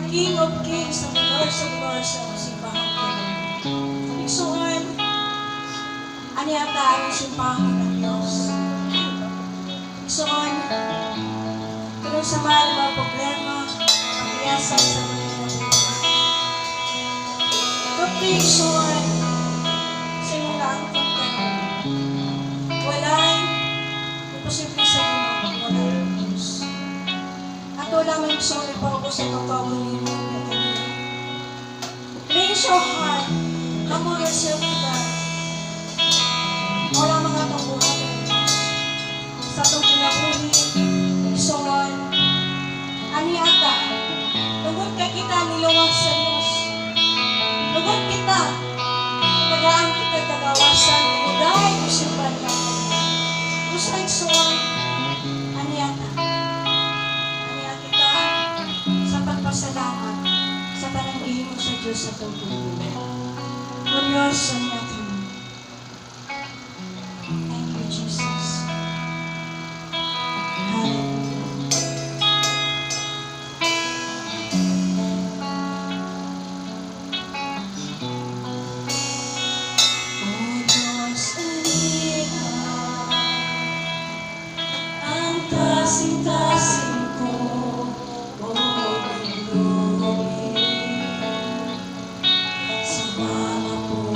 King of Kings and Lord of Lords ang simbahan ko. Igsuon, ani ata ang simbahan ng Diyos. Igsuon, kung sa mga problema, pagkiyasan sa mga igsuon, sa iyong naangkot ka na. Walay, imposible sa mga walay ng Diyos. Ato lamang igsuon, ipaubo sa pagpaunin mo. Raise your heart, humble yourself to God. Wala mga tungkuhan ng Diyos. Sa itong kinabuhi, igsuon, ani ata, lugod ka kita niluwas sa Diyos. Lugod kita, tagaan kita tagawasan, luday o simpan ka. Gusto igsuon, ani ata kita sa pagpasalamat sa pananggihin mo sa Diyos sa tungkuhan. Glorioso niya. Thank you, Jesus. Tasing-tasing ko, sumama po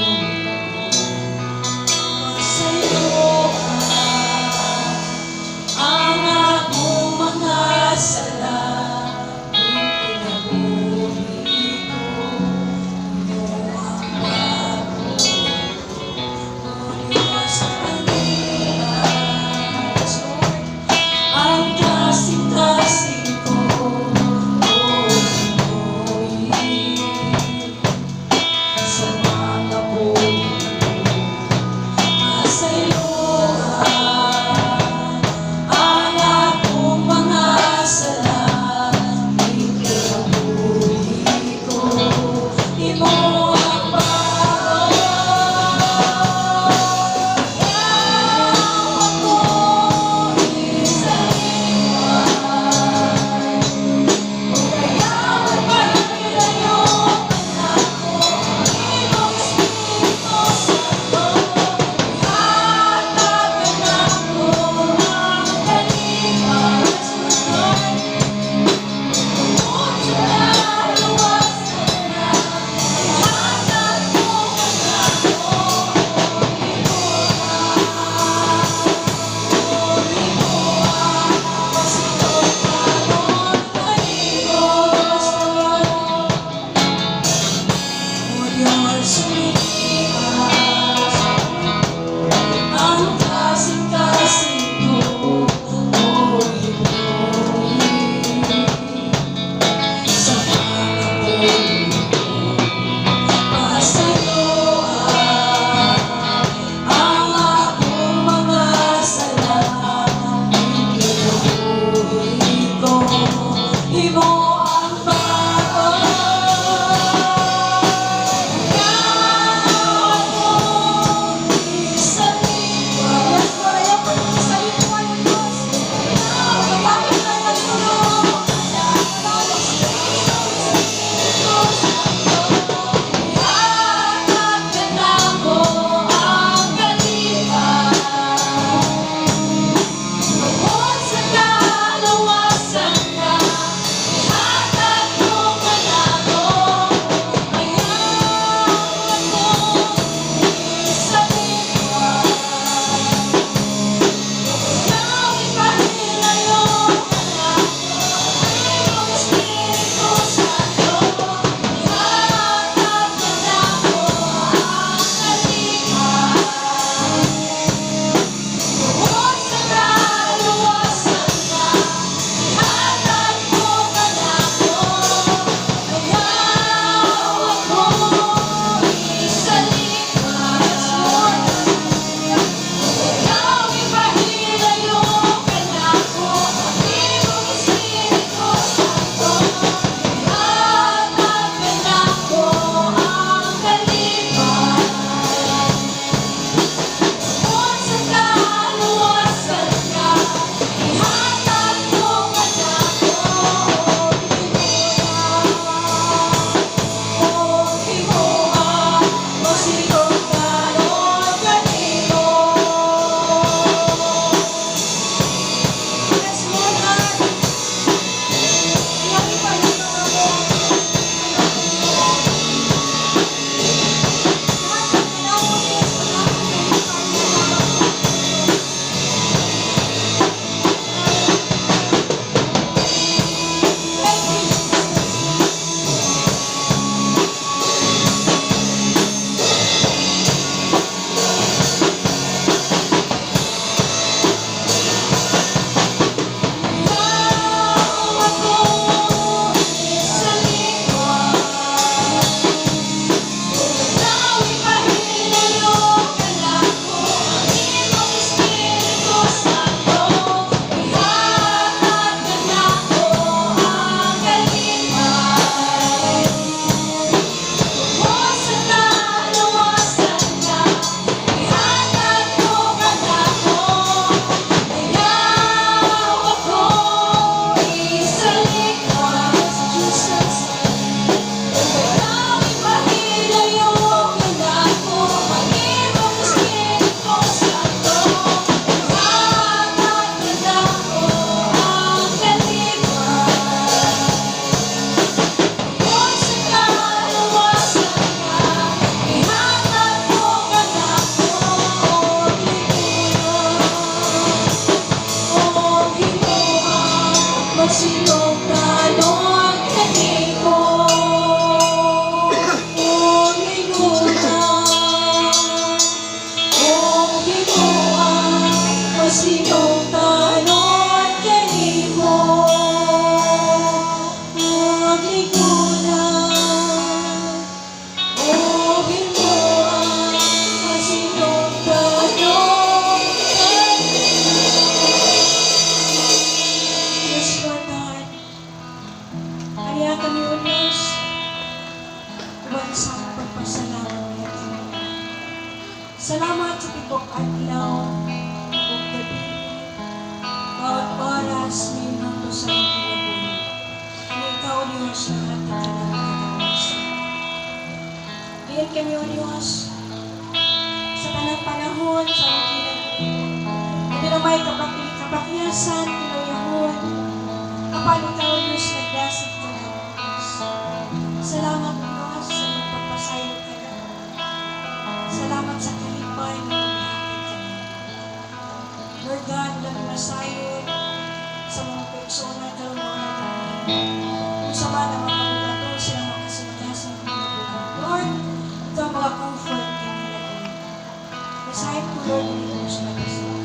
kami o Diyos. Iwan sa pagpasalamat niya kami. Salamat sa tibok adlaw, tibok gabi, bawat oras may mundo sa iyong kinabuhi. Kung ikaw o Diyos na natin kinakakawasa. Diyan kami o Diyos, sa kanang panahon, sa iyong kinabuhi. Hindi na may kapakyasan, kinuyahon, kapag ikaw o Diyos nagdasig ka na o Diyos. Salamat o Diyos sa iyong pagpasaylo ka na. Salamat sa kalipay na maghatid ka na. Lord God, lang nasayod sa mga persona na mga kami. Kung sa mga makabukato sila makasinagasang kinabuhan. Lord, ito ang mga comfort kanila. Nasayod ko, Lord, hindi ko siya nagkasama.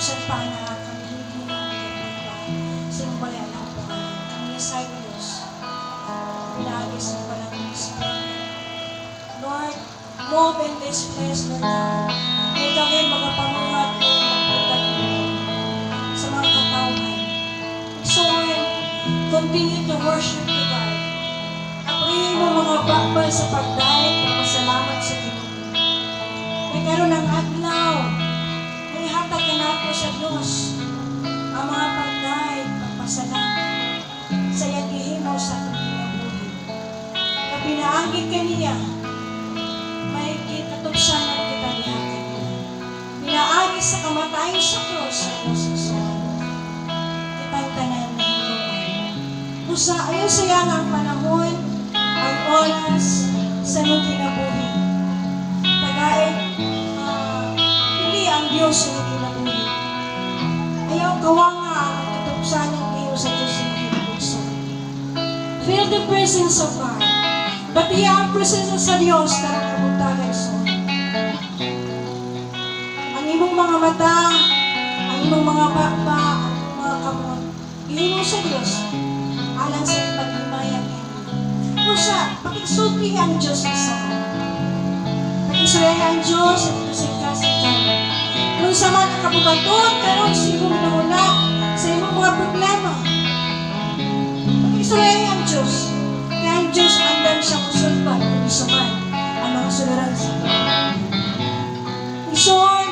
Isang pa na kami hindi na sa iyong balay ng pangalan. Kami nasayod ko, Diyos. Pinagis mo pa lang ng Spirit. Lord, move in this place, Lord God. Ngayon kami mga pamuhat mo sa mga katawan. So, continue to worship you, God. Aprayin mo mga bakbal sa pagdahit ng pasalamat sa Ginoo. Nagkaroon ng adlaw. May hatag ka na po sa Diyos. Ang mga pagdahit ng pasalamat sa iyang gihimaw sa ating kinabuhi. Na pinaangit ka niya, may kitutupsan na kita niya. Pinaagi sa kamatayan sa krus sa Diyos Isoan. Kitang tanan na hinduan. Usa, ayaw sayang ang panahon, ang oras, sa nung kinabuhi. Tagait, hindi ang Diyos sa nung kinabuhi. Ayaw gawa nga ang kitupsan ng iyo sa Diyos sa nung kinabuhi. Feel the presence of God. But iya ang presensya sa Diyos na nakabuntagan so. Ang imong mga mata, ang imong mga bakba, ang imong mga kamot, ihimo sa Diyos, alang sa paghimayan niya. Kusa, pakigsulti ang Diyos isa. Pakigsulti ang Diyos at kasing-kasing ka. Kung sa mga kabukaton, karoon sa imong naulak, sa imong mga problema. Pakigsulti ang Diyos. Kaya ang Diyos andam siya kusulpan kung isuman ang mga suluran sa iyo. Isuan,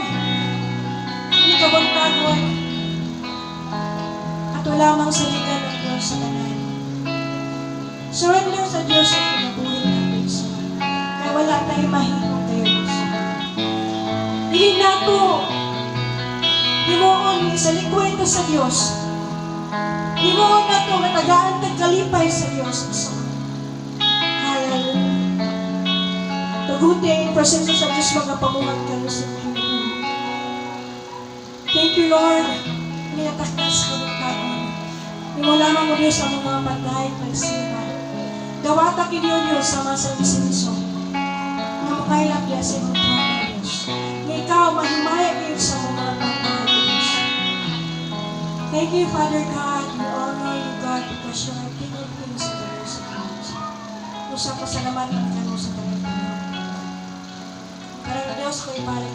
hindi ka bantagon at wala mang saligan ng Diyos sa tanan. Surrender sa Diyos ang kinabuhi natin isuan. Kaya wala tayong mahimong kayo isuan. Hindi na ito himuon sa likwento sa Diyos. Himuon na ito matagaan tagkalipay sa Diyos isuan. Taguti ang presensya sa Diyos mga pamuhat ka sa Panginoon. Thank you, Lord. Minatakas ka ng taon. Hindi mo lamang mo Diyos ang mga pagdahit pagsima. Gawata ki Diyos sama sa isinso. Na makailap niya sa mga trono Diyos. Na ikaw mahimaya Diyos sa mga pagdahit Diyos. Thank you, Father God. We honor you, God, because you are King of Kings and Lord of Lords. Usap pasalamatan ka mo sa Panginoon. Para na Diyos ko ibalik